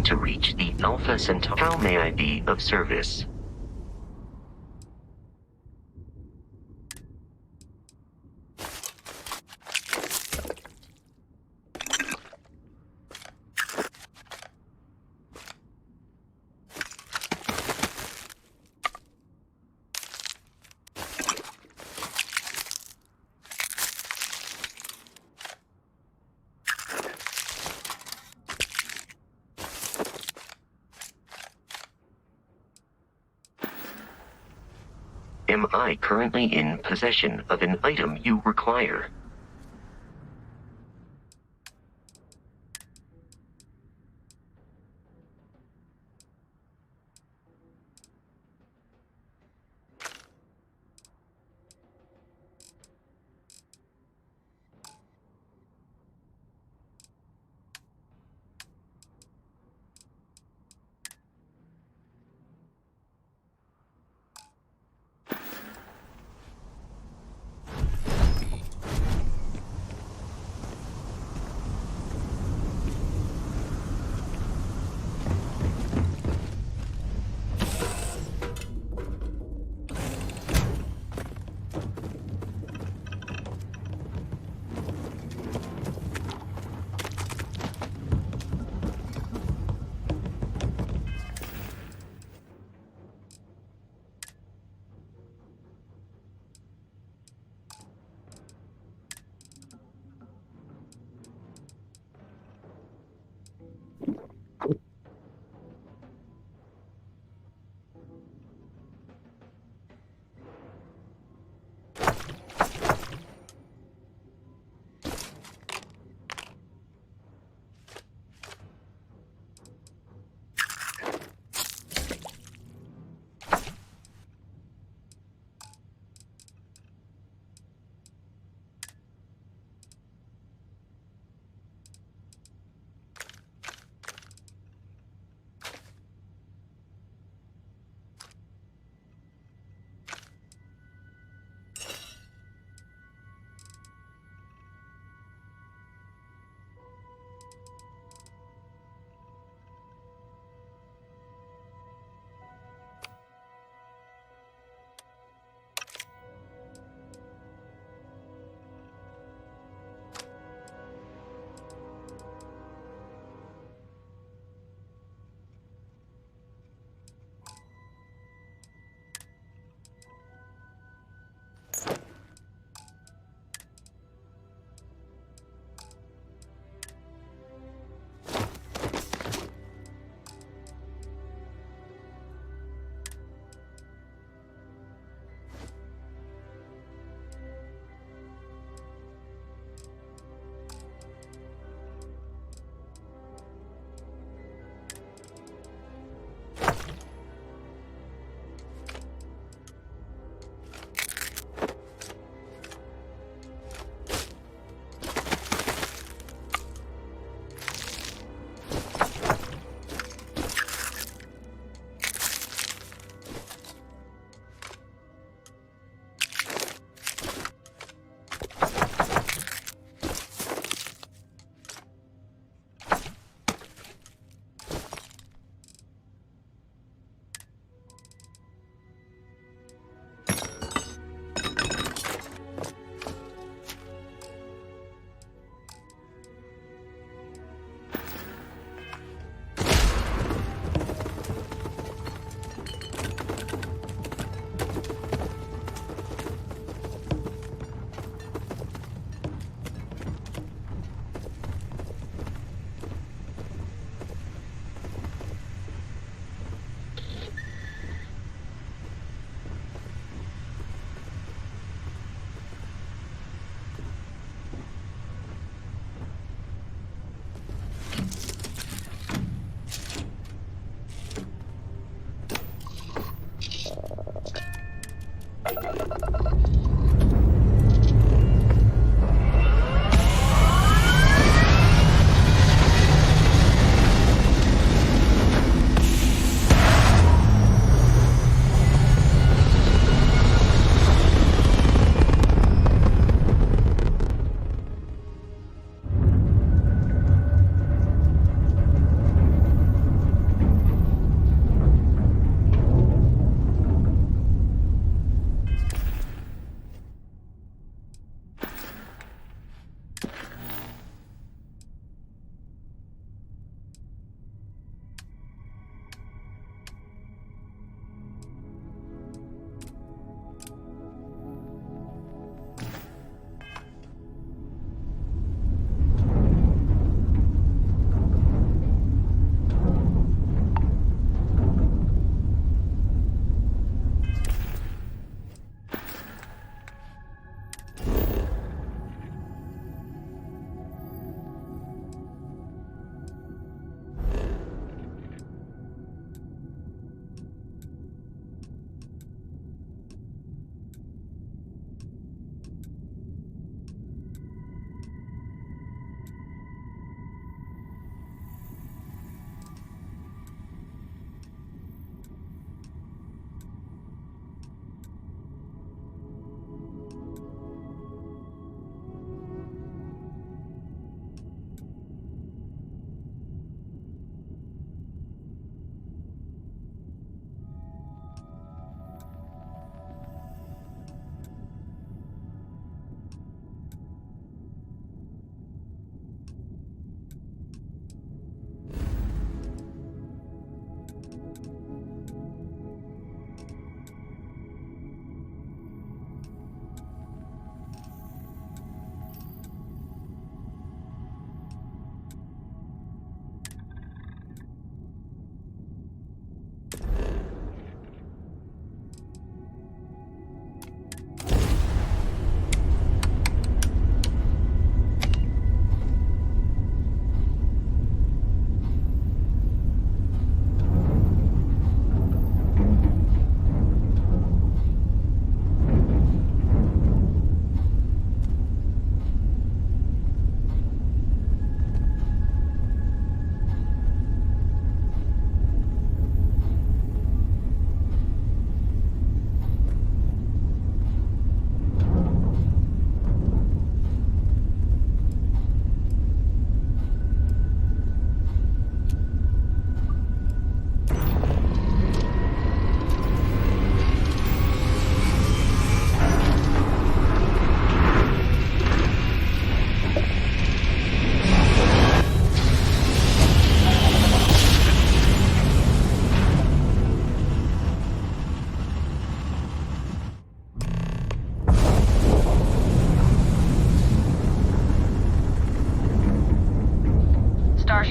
to reach the Alpha Centauri. How may I be of service? Am I currently in possession of an item you require?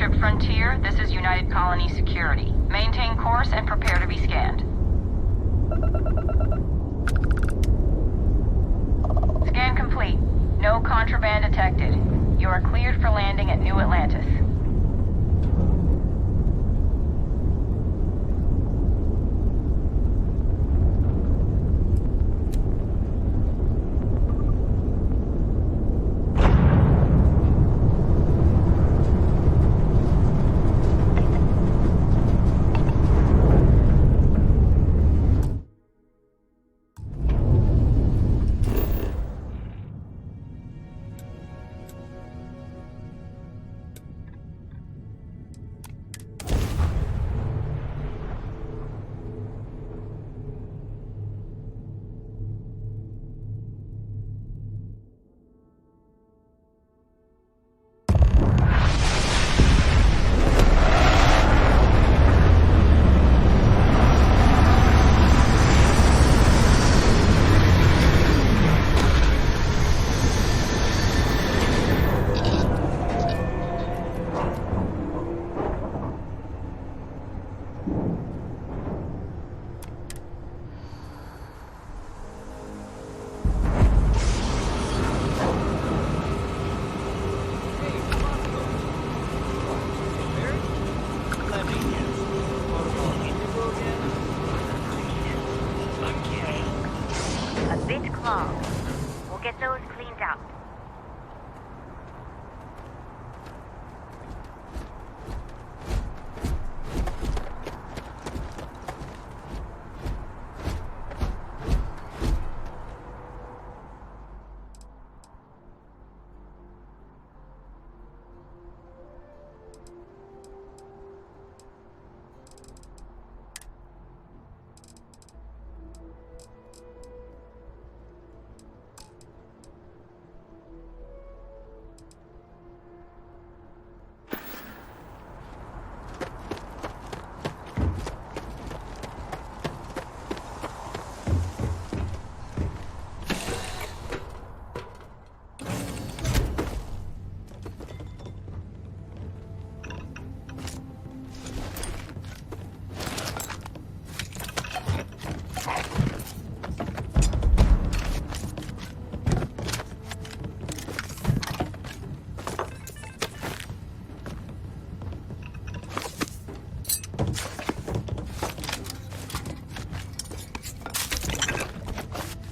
Starship Frontier, this is United Colony Security. Maintain course and prepare to be scanned. Scan complete. No contraband detected. You are cleared for landing at New Atlantis. We'll get those cleaned out.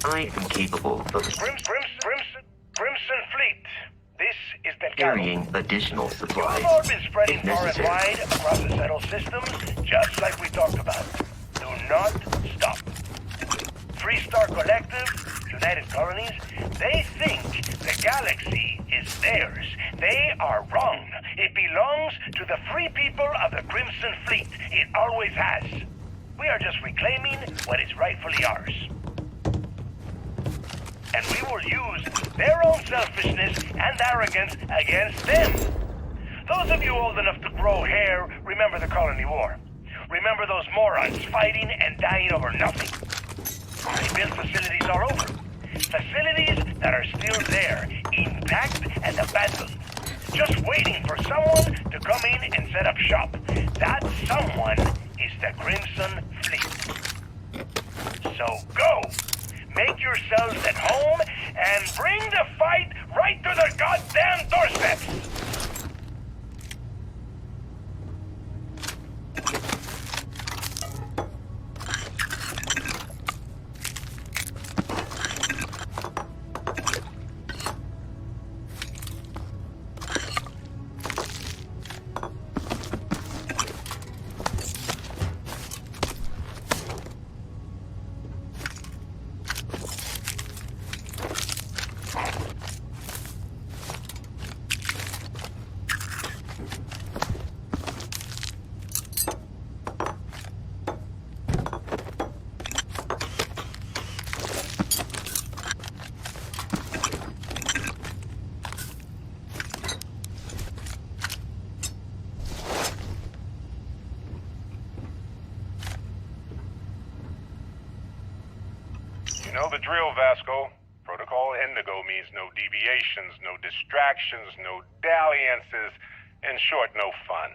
I am capable of Crimson Fleet. This is the carrying additional You've supplies all been spreading if far and necessary. wide across the settled systems, just like we talked about. Do not stop. Free Star Collective, United Colonies, they think the galaxy is theirs. They are wrong. It belongs to the free people of the Crimson Fleet. It always has. We are just reclaiming what is rightfully ours. And we will use their own selfishness and arrogance against them. Those of you old enough to grow hair remember the Colony War. Remember those morons fighting and dying over nothing. They built facilities all over. Facilities that are still there, intact and abandoned. Just waiting for someone to come in and set up shop. That someone is the Crimson Fleet. So go! Make yourselves at home and bring the fight right to the goddamn doorsteps! You know the drill, Vasco. Protocol Indigo means no deviations, no distractions, no dalliances. In short, no fun.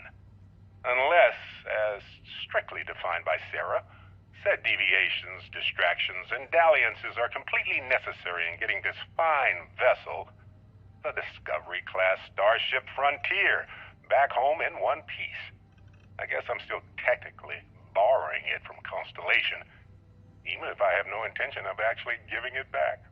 Unless, as strictly defined by Sarah, said deviations, distractions, and dalliances are completely necessary in getting this fine vessel, the Discovery-class Starship Frontier, back home in one piece. I guess I'm still technically borrowing it from Constellation, even if I have no intention of actually giving it back.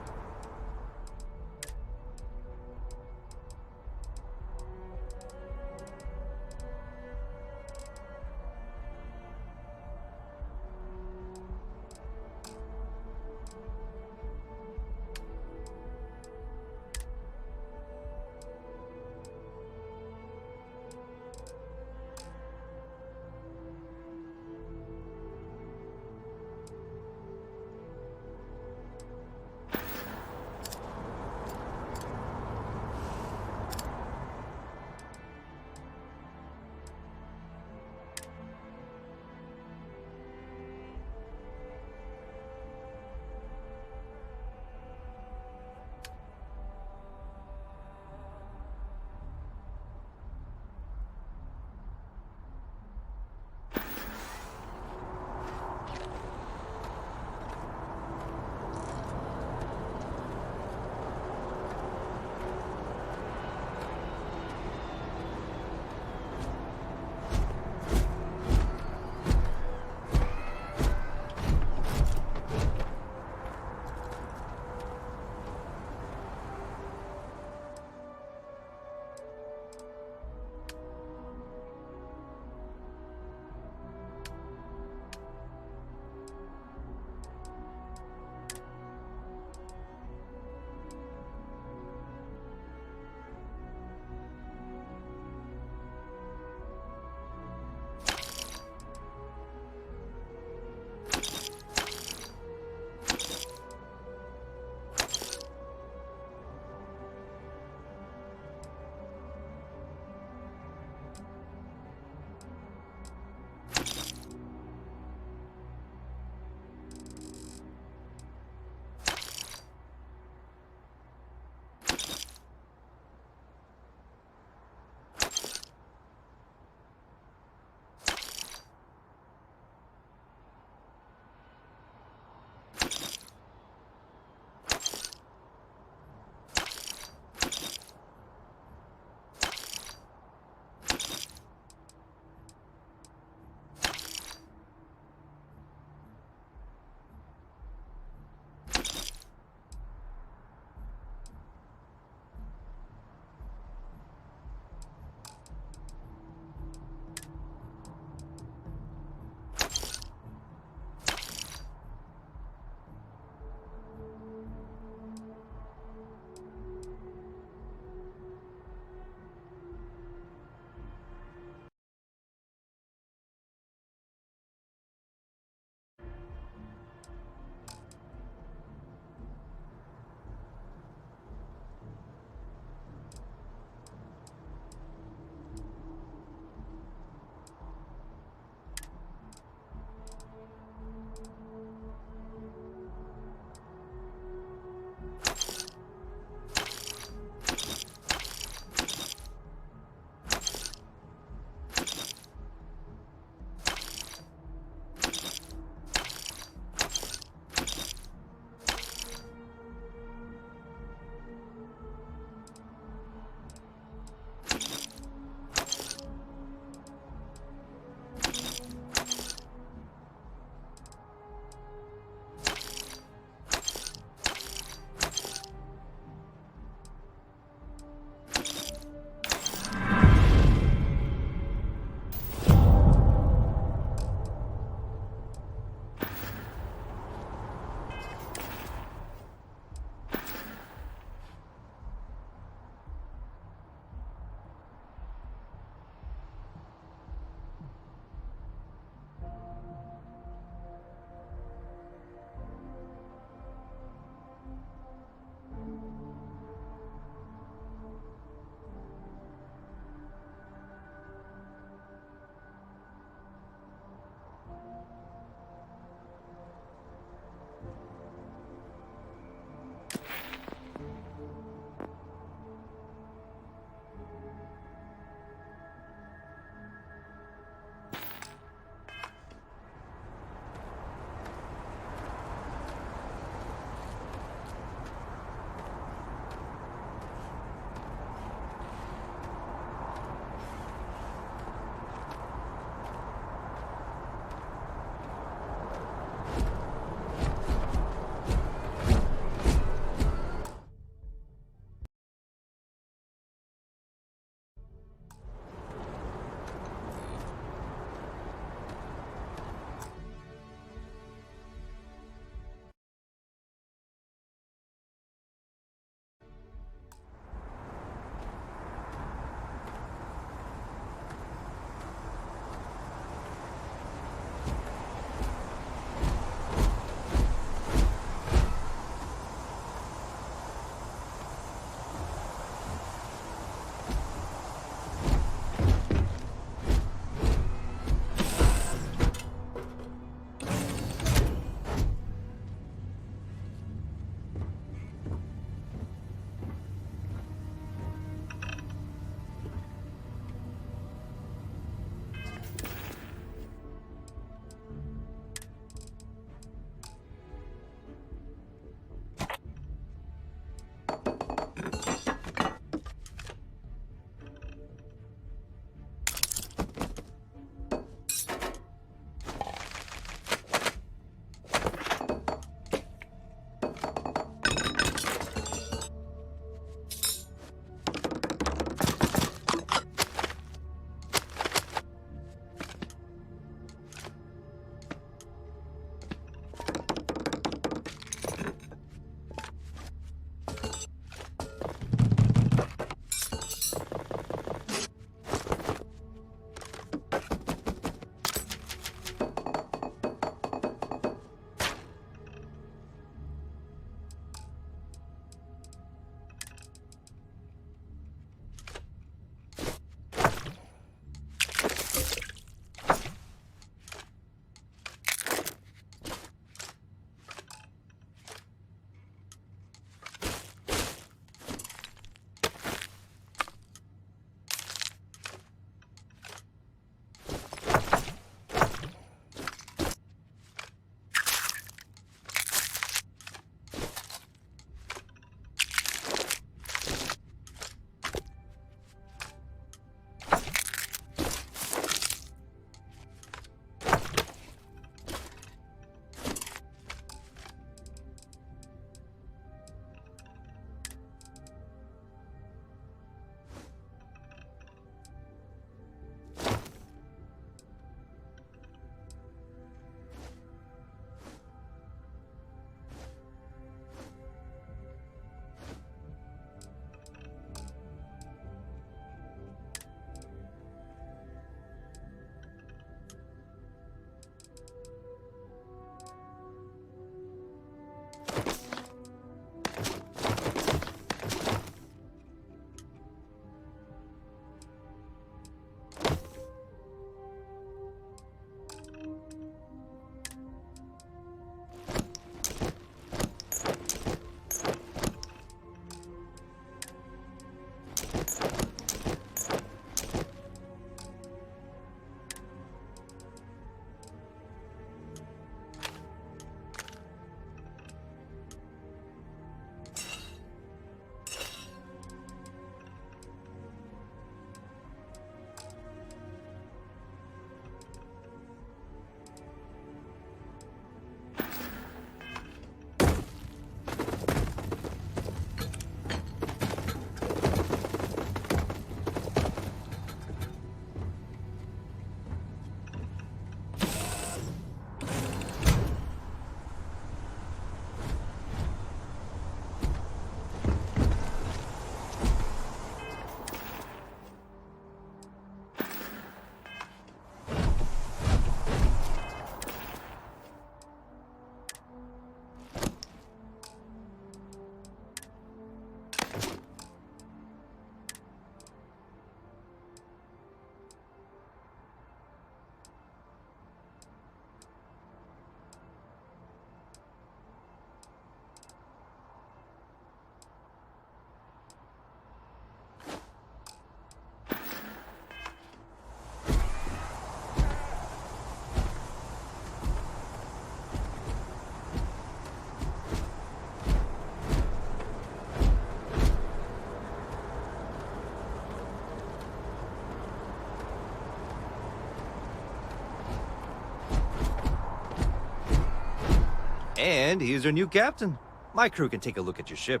And here's your new captain. My crew can take a look at your ship,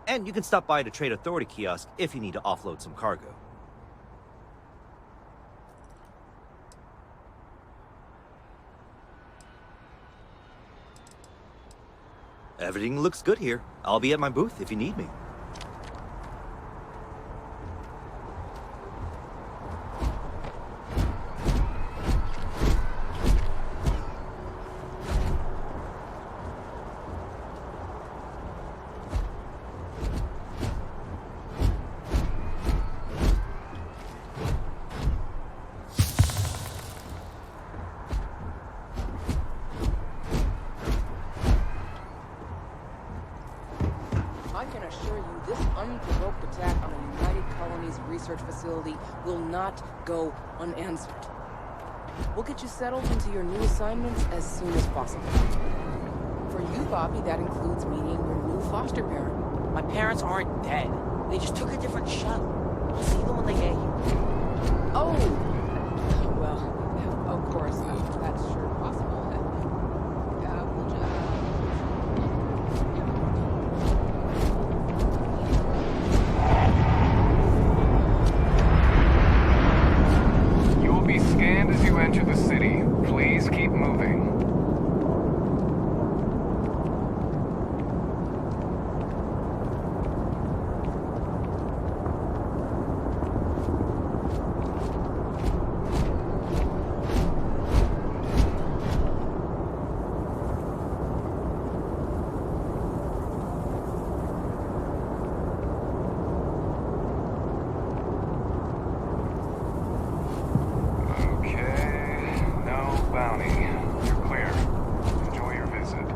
and you can stop by the Trade Authority kiosk if you need to offload some cargo. Everything looks good here. I'll be at my booth if you need me. I can assure you this unprovoked attack on a United Colonies research facility will not go unanswered. We'll get you settled into your new assignments as soon as possible. For you, Bobby, that includes meeting your new foster parent. My parents aren't dead. They just took a different shuttle. I'll see them when they get here. Oh! Well, of course, that's sure possible. We'll just... You will be scanned as you enter the city. Please keep moving. Okay, no bounty. You're clear. Enjoy your visit.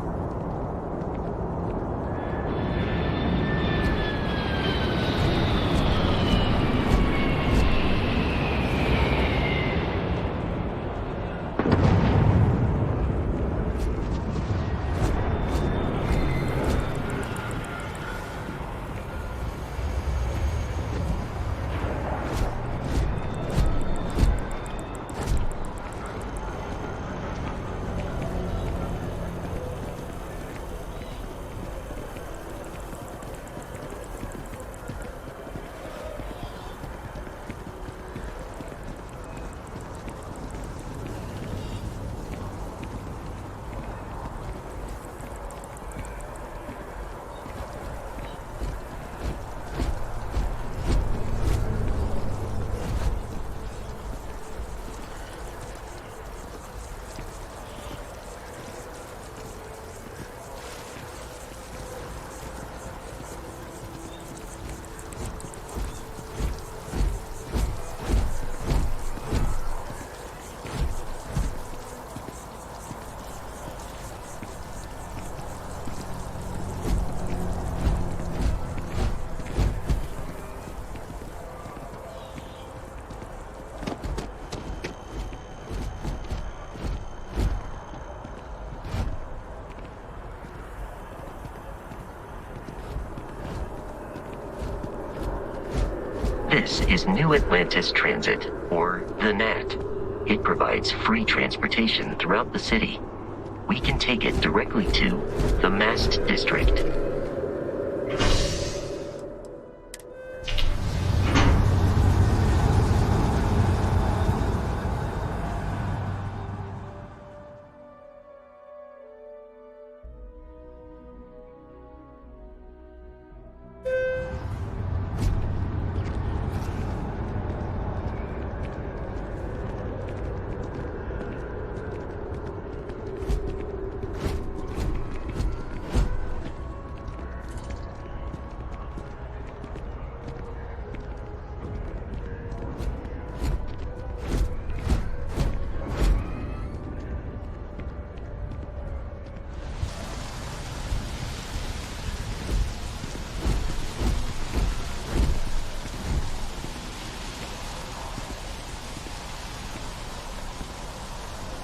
This is New Atlantis Transit, or the NAT. It provides free transportation throughout the city. We can take it directly to the Mast District.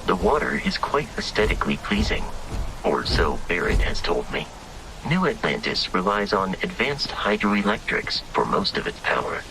The water is quite aesthetically pleasing, or so Barrett has told me. New Atlantis relies on advanced hydroelectrics for most of its power.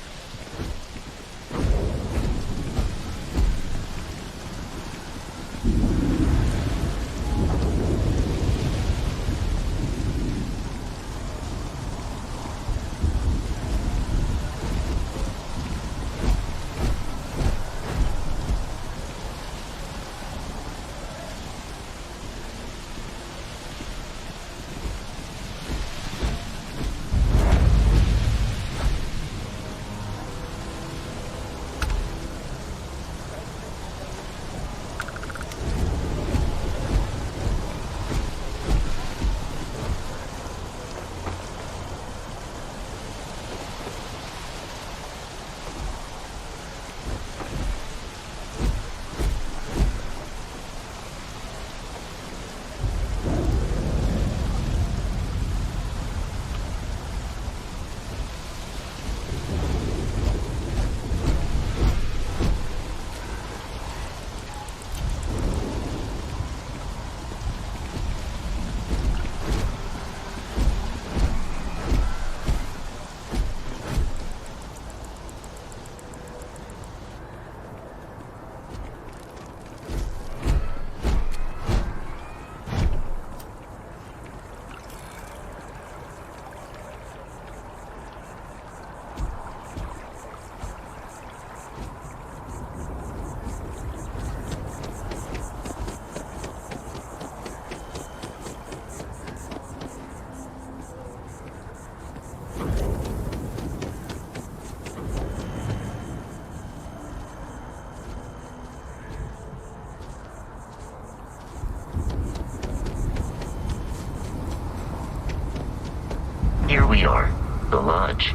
we are. The lodge.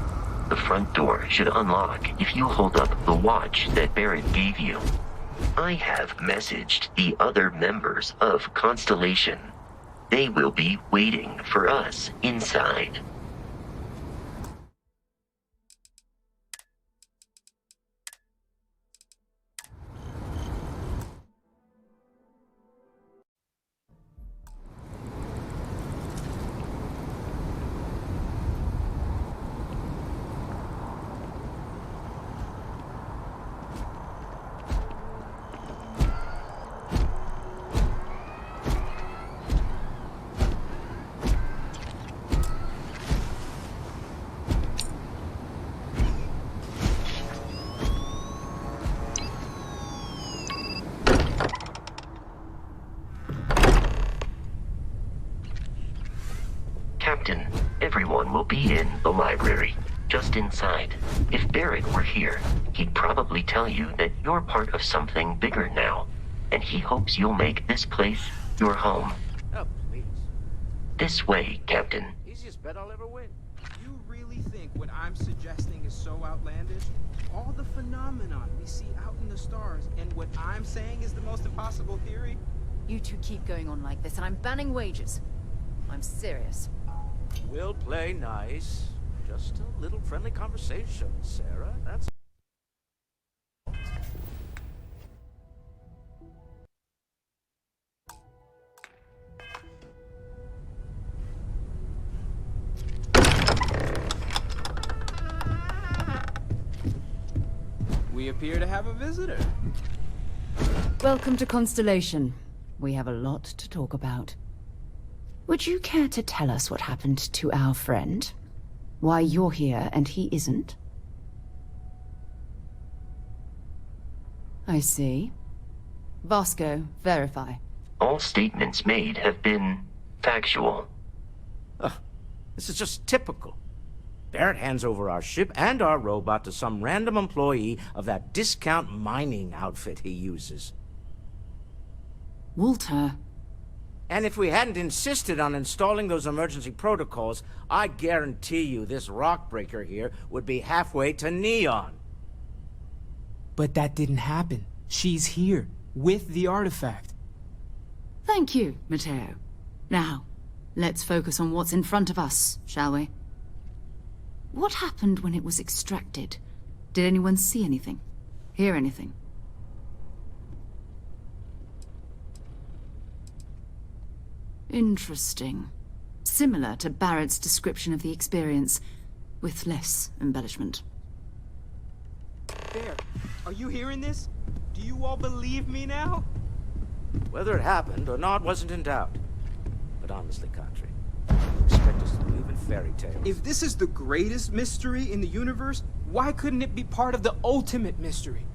The front door should unlock if you hold up the watch that Barrett gave you. I have messaged the other members of Constellation. They will be waiting for us inside. Captain, everyone will be in the library, just inside. If Barrett were here, he'd probably tell you that you're part of something bigger now, and he hopes you'll make this place your home. Oh, please. This way, Captain. Easiest bet I'll ever win. You really think what I'm suggesting is so outlandish? All the phenomenon we see out in the stars, and what I'm saying is the most impossible theory? You two keep going on like this, and I'm banning wagers. I'm serious. We'll play nice. Just a little friendly conversation, Sarah. That's... We appear to have a visitor. Welcome to Constellation. We have a lot to talk about. Would you care to tell us what happened to our friend? Why you're here and he isn't? I see. Vasco, verify. All statements made have been factual. This is just typical. Barrett hands over our ship and our robot to some random employee of that discount mining outfit he uses. Walter. And if we hadn't insisted on installing those emergency protocols, I guarantee you this rock breaker here would be halfway to Neon. But that didn't happen. She's here, with the artifact. Thank you, Matteo. Now, let's focus on what's in front of us, shall we? What happened when it was extracted? Did anyone see anything? Hear anything? Interesting. Similar to Barrett's description of the experience, with less embellishment. There, are you hearing this? Do you all believe me now? Whether it happened or not wasn't in doubt. But honestly, Country, you expect us to believe in fairy tales? If this is the greatest mystery in the universe, why couldn't it be part of the ultimate mystery?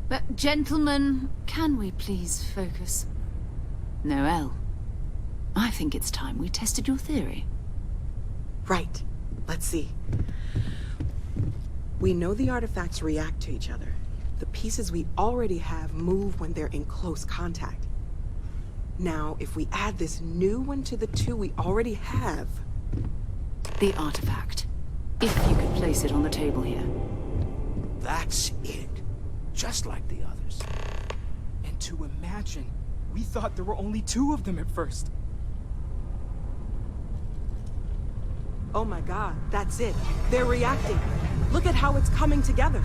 But, gentlemen, can we please focus? Noel, I think it's time we tested your theory. Right. Let's see. We know the artifacts react to each other. The pieces we already have move when they're in close contact. Now, if we add this new one to the two we already have... The artifact. If you could place it on the table here. That's it. Just like the others. And to imagine, we thought there were only two of them at first. Oh my god, that's it. They're reacting. Look at how it's coming together.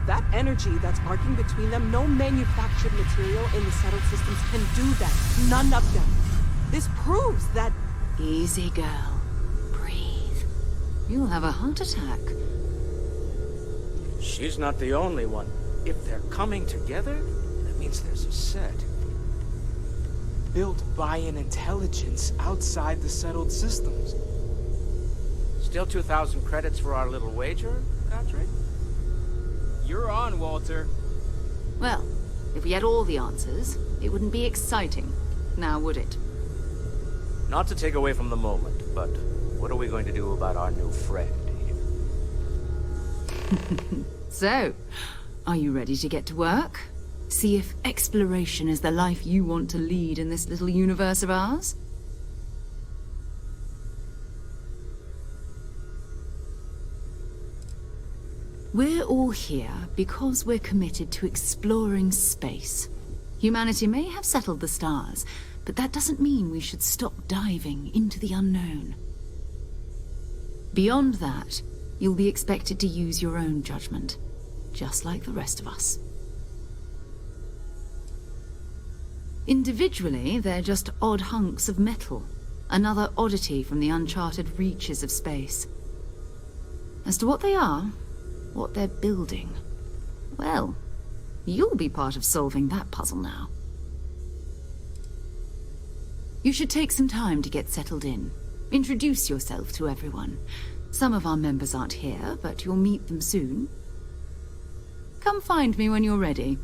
That energy that's arcing between them, no manufactured material in the settled systems can do that. None of them. This proves that... Easy, girl. Breathe. You'll have a heart attack. She's not the only one. If they're coming together, that means there's a set. Built by an intelligence outside the settled systems. Still 2,000 credits for our little wager, Country? You're on, Walter. Well, if we had all the answers, it wouldn't be exciting. Now, would it? Not to take away from the moment, but what are we going to do about our new friend here? So, are you ready to get to work? See if exploration is the life you want to lead in this little universe of ours? Right. Let's see. We know the artifacts react to each other. The pieces we already have move when they're in close contact. Now, if we add this new one to the two we already have... The artifact. If you could place it on the table here. There, are you hearing this? Do you all believe me now? What happened when it was extracted? Did anyone see anything? Hear anything? We're all here because we're committed to exploring space. Humanity may have settled the stars, but that doesn't mean we should stop diving into the unknown. Beyond that, you'll be expected to use your own judgment, just like the rest of us. Individually, they're just odd hunks of metal, another oddity from the uncharted reaches of space. As to what they are, what they're building, well, you'll be part of solving that puzzle now. You should take some time to get settled in. Introduce yourself to everyone. Some of our members aren't here, but you'll meet them soon. Come find me when you're ready.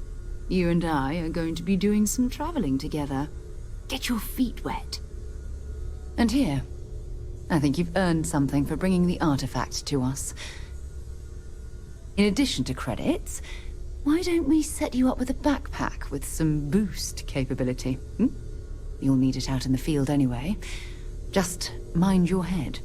You and I are going to be doing some traveling together. Get your feet wet. And here, I think you've earned something for bringing the artifact to us. In addition to credits, why don't we set you up with a backpack with some boost capability? You'll need it out in the field anyway. Just mind your head.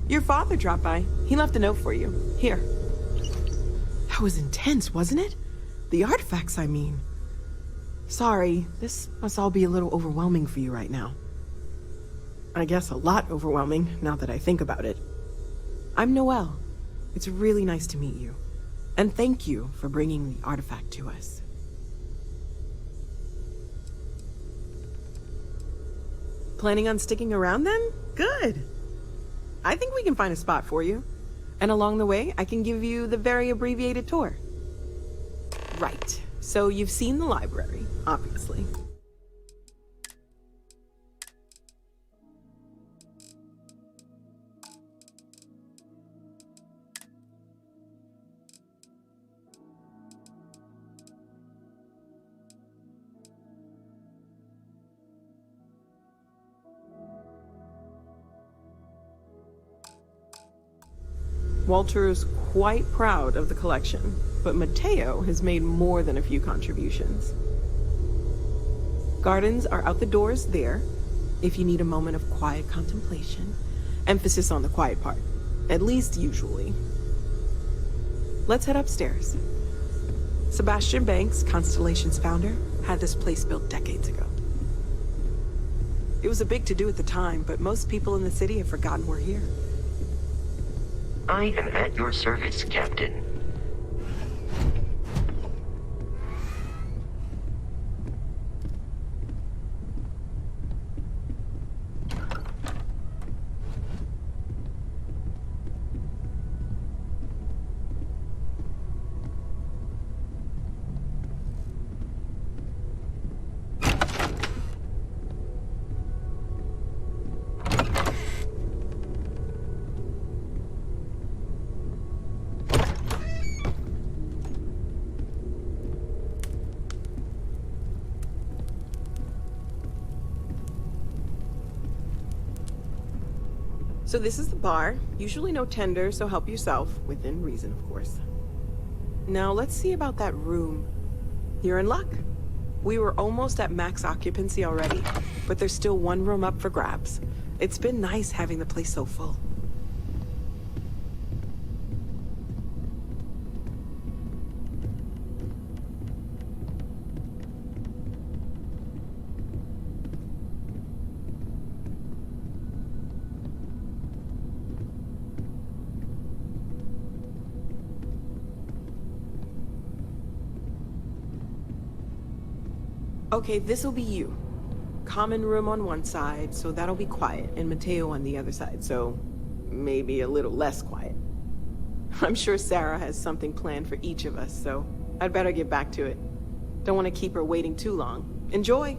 Your father dropped by. He left a note for you. Here. That was intense, wasn't it? The artifacts, I mean. Sorry, this must all be a little overwhelming for you right now. I guess a lot overwhelming, now that I think about it. I'm Noelle. It's really nice to meet you. And thank you for bringing the artifact to us. Planning on sticking around then? Good. I think we can find a spot for you. And along the way, I can give you the very abbreviated tour. Right. So you've seen the library, obviously. Walter is quite proud of the collection, but Mateo has made more than a few contributions. Gardens are out the doors there, if you need a moment of quiet contemplation. Emphasis on the quiet part, at least usually. Let's head upstairs. Sebastian Banks, Constellation's founder, had this place built decades ago. It was a big to-do at the time, but most people in the city have forgotten we're here. I am at your service, Captain. So this is the bar. Usually no tender, so help yourself. Within reason, of course. Now let's see about that room. You're in luck. We were almost at max occupancy already, but there's still one room up for grabs. It's been nice having the place so full. Okay, this'll be you. Common room on one side, so that'll be quiet, and Mateo on the other side, so maybe a little less quiet. I'm sure Sarah has something planned for each of us, so I'd better get back to it. Don't want to keep her waiting too long. Enjoy!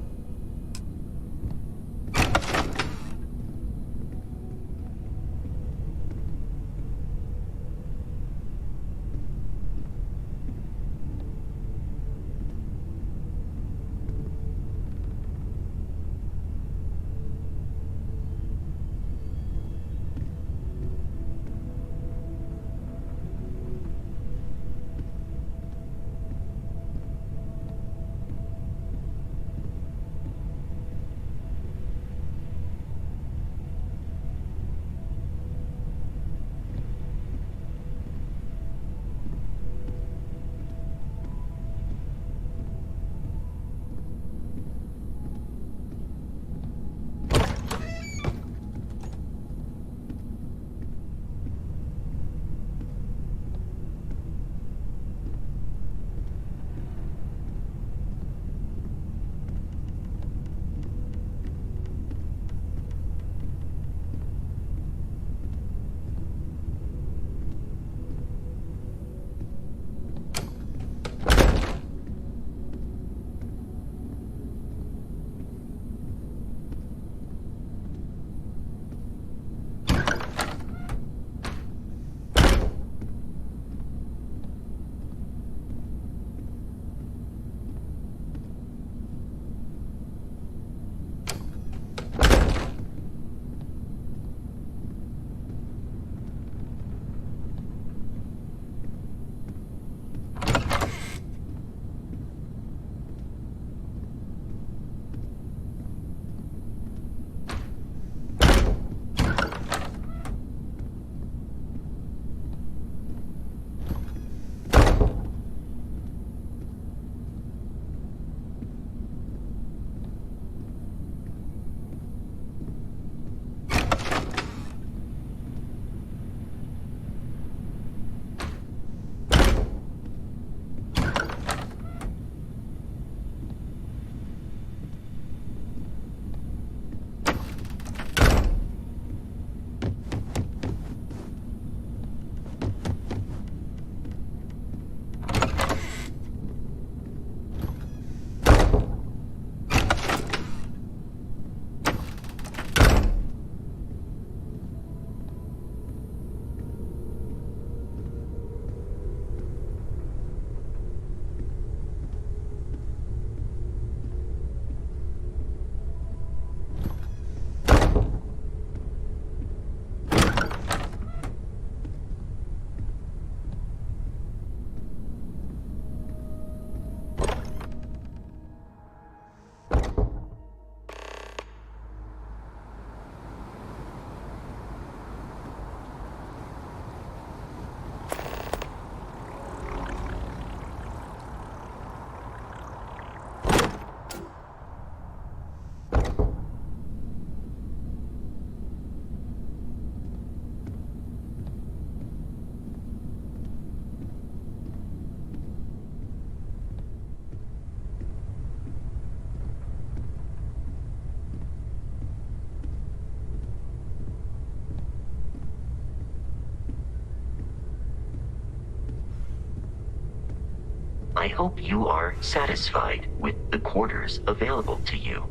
I hope you are satisfied with the quarters available to you.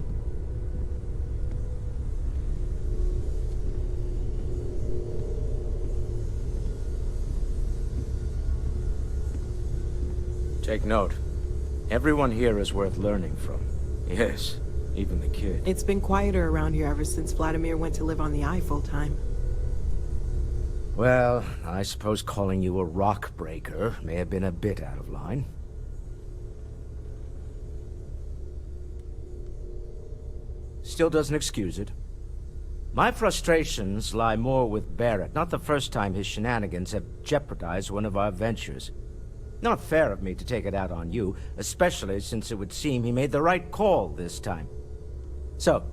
Take note. Everyone here is worth learning from. Yes, even the kid. It's been quieter around here ever since Vladimir went to live on the Eye full-time. Well, I suppose calling you a rock breaker may have been a bit out of line. Still doesn't excuse it. My frustrations lie more with Barrett. Not the first time his shenanigans have jeopardized one of our ventures. Not fair of me to take it out on you, especially since it would seem he made the right call this time. So,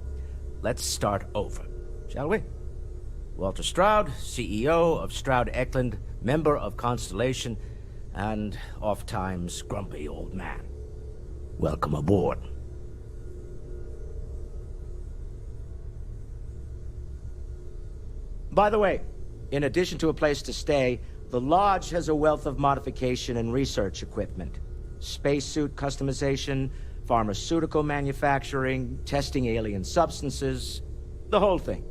let's start over, shall we? Walter Stroud, CEO of Stroud Eklund, member of Constellation, and oft-times grumpy old man. Welcome aboard. By the way, in addition to a place to stay, the Lodge has a wealth of modification and research equipment. Spacesuit customization, pharmaceutical manufacturing, testing alien substances, the whole thing.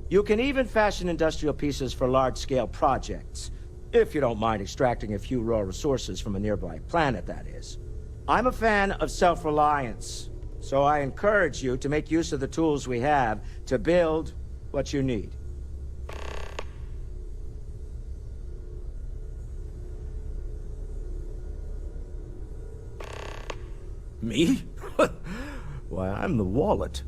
You can even fashion industrial pieces for large-scale projects, if you don't mind extracting a few raw resources from a nearby planet, that is. I'm a fan of self-reliance, so I encourage you to make use of the tools we have to build what you need. Me? Why, I'm the wallet.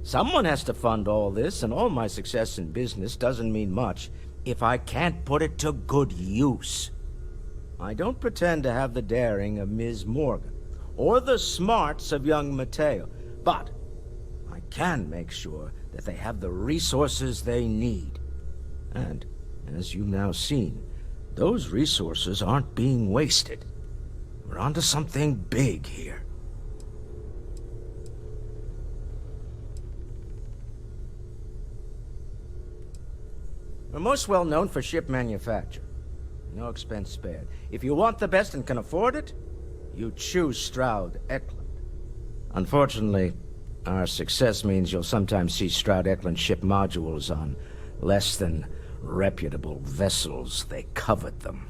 Someone has to fund all this, and all my success in business doesn't mean much if I can't put it to good use. I don't pretend to have the daring of Ms. Morgan, or the smarts of young Mateo, but I can make sure that they have the resources they need. And, as you've now seen, those resources aren't being wasted. We're onto something big here. We're most well known for ship manufacture. No expense spared. If you want the best and can afford it, you choose Stroud Eklund. Unfortunately, our success means you'll sometimes see Stroud Eklund ship modules on less than reputable vessels. They covet them.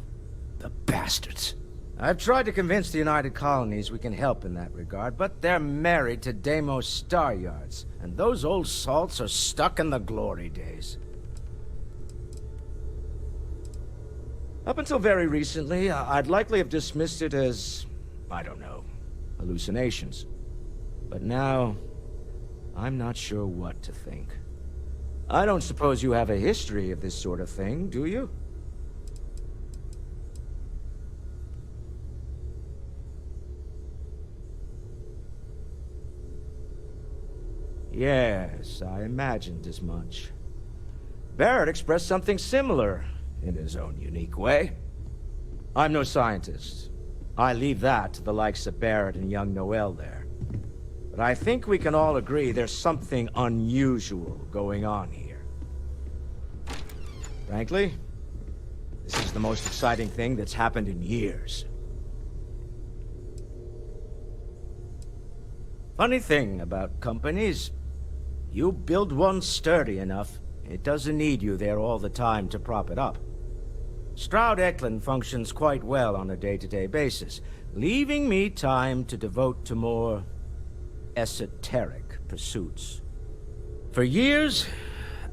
The bastards. I've tried to convince the United Colonies we can help in that regard, but they're married to Deimos Star Yards, and those old salts are stuck in the glory days. Up until very recently, I'd likely have dismissed it as, I don't know, hallucinations. But now, I'm not sure what to think. I don't suppose you have a history of this sort of thing, do you? Yes, I imagined as much. Barrett expressed something similar, in his own unique way. I'm no scientist. I leave that to the likes of Barrett and young Noel there. But I think we can all agree there's something unusual going on here. Frankly, this is the most exciting thing that's happened in years. Funny thing about companies, you build one sturdy enough, it doesn't need you there all the time to prop it up. Stroud Eklund functions quite well on a day-to-day basis, leaving me time to devote to more esoteric pursuits. For years,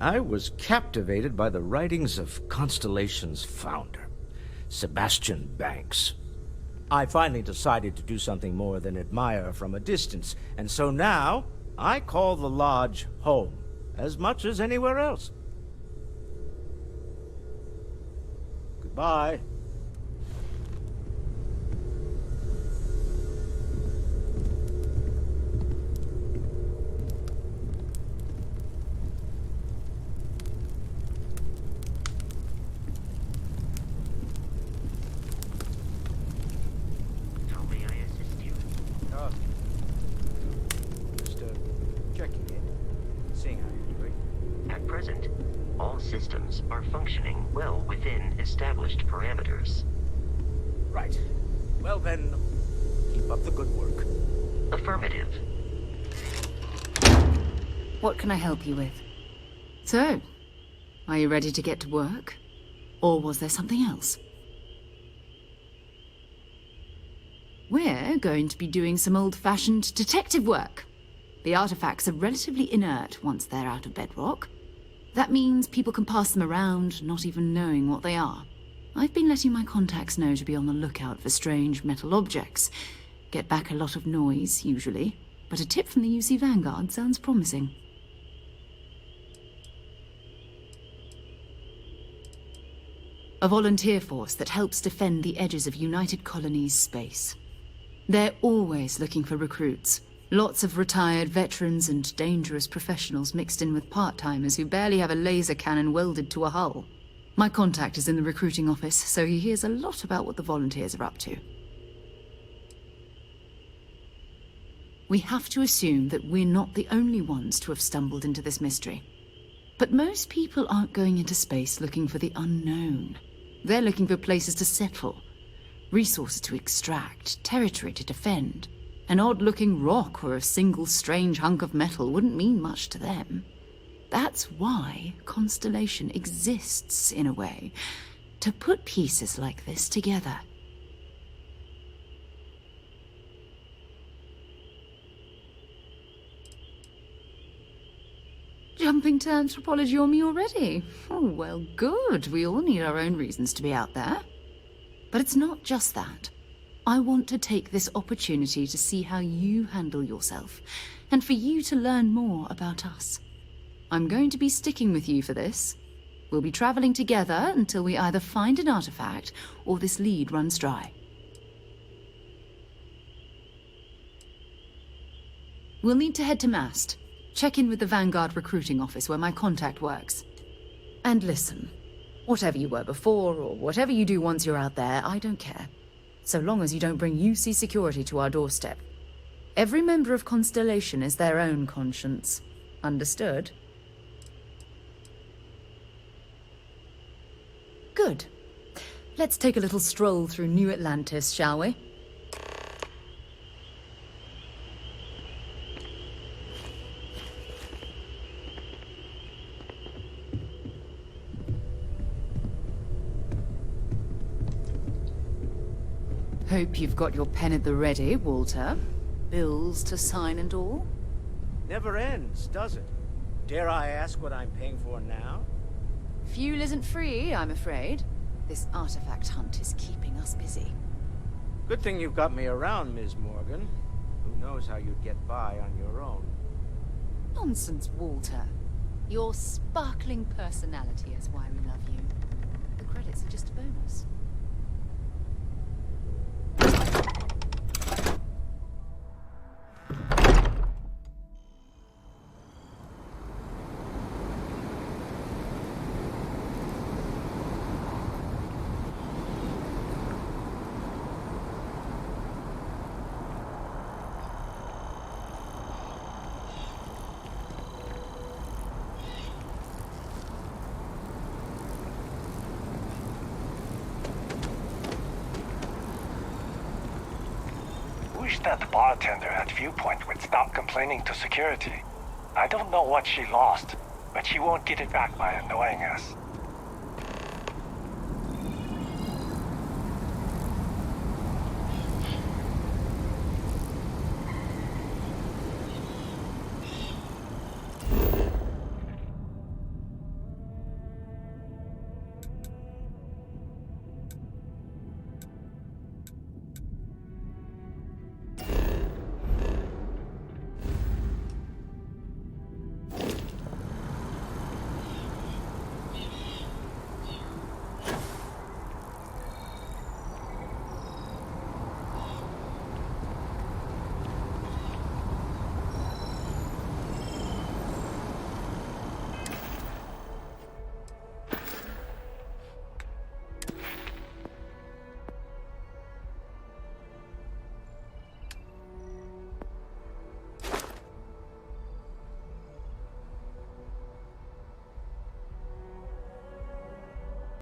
I was captivated by the writings of Constellation's founder, Sebastian Banks. I finally decided to do something more than admire from a distance, and so now I call the Lodge home, as much as anywhere else. Goodbye. How may I assist you? Just checking in, seeing how you're doing. At present, all systems are functioning well within established parameters. Right. Well then, keep up the good work. Affirmative. What can I help you with? So, are you ready to get to work? Or was there something else? We're going to be doing some old-fashioned detective work. The artifacts are relatively inert once they're out of bedrock. That means people can pass them around, not even knowing what they are. I've been letting my contacts know to be on the lookout for strange metal objects. Get back a lot of noise, usually, but a tip from the UC Vanguard sounds promising. A volunteer force that helps defend the edges of United Colonies space. They're always looking for recruits. Lots of retired veterans and dangerous professionals mixed in with part-timers who barely have a laser cannon welded to a hull. My contact is in the recruiting office, so he hears a lot about what the volunteers are up to. We have to assume that we're not the only ones to have stumbled into this mystery. But most people aren't going into space looking for the unknown. They're looking for places to settle, resources to extract, territory to defend. An odd-looking rock or a single strange hunk of metal wouldn't mean much to them. That's why Constellation exists, in a way, to put pieces like this together. Jumping to anthropology on me already? Oh, well, good. We all need our own reasons to be out there. But it's not just that. I want to take this opportunity to see how you handle yourself, and for you to learn more about us. I'm going to be sticking with you for this. We'll be traveling together until we either find an artifact or this lead runs dry. We'll need to head to Mast. Check in with the Vanguard recruiting office where my contact works. And listen, whatever you were before or whatever you do once you're out there, I don't care. So long as you don't bring UC security to our doorstep. Every member of Constellation is their own conscience. Understood? Good. Let's take a little stroll through New Atlantis, shall we? Hope you've got your pen at the ready, Walter. Bills to sign and all? Never ends, does it? Dare I ask what I'm paying for now? Fuel isn't free, I'm afraid. This artifact hunt is keeping us busy. Good thing you've got me around, Ms. Morgan. Who knows how you'd get by on your own. Nonsense, Walter. Your sparkling personality is why we love you. The credits are just a bonus. That bartender at Viewpoint would stop complaining to security. I don't know what she lost, but she won't get it back by annoying us.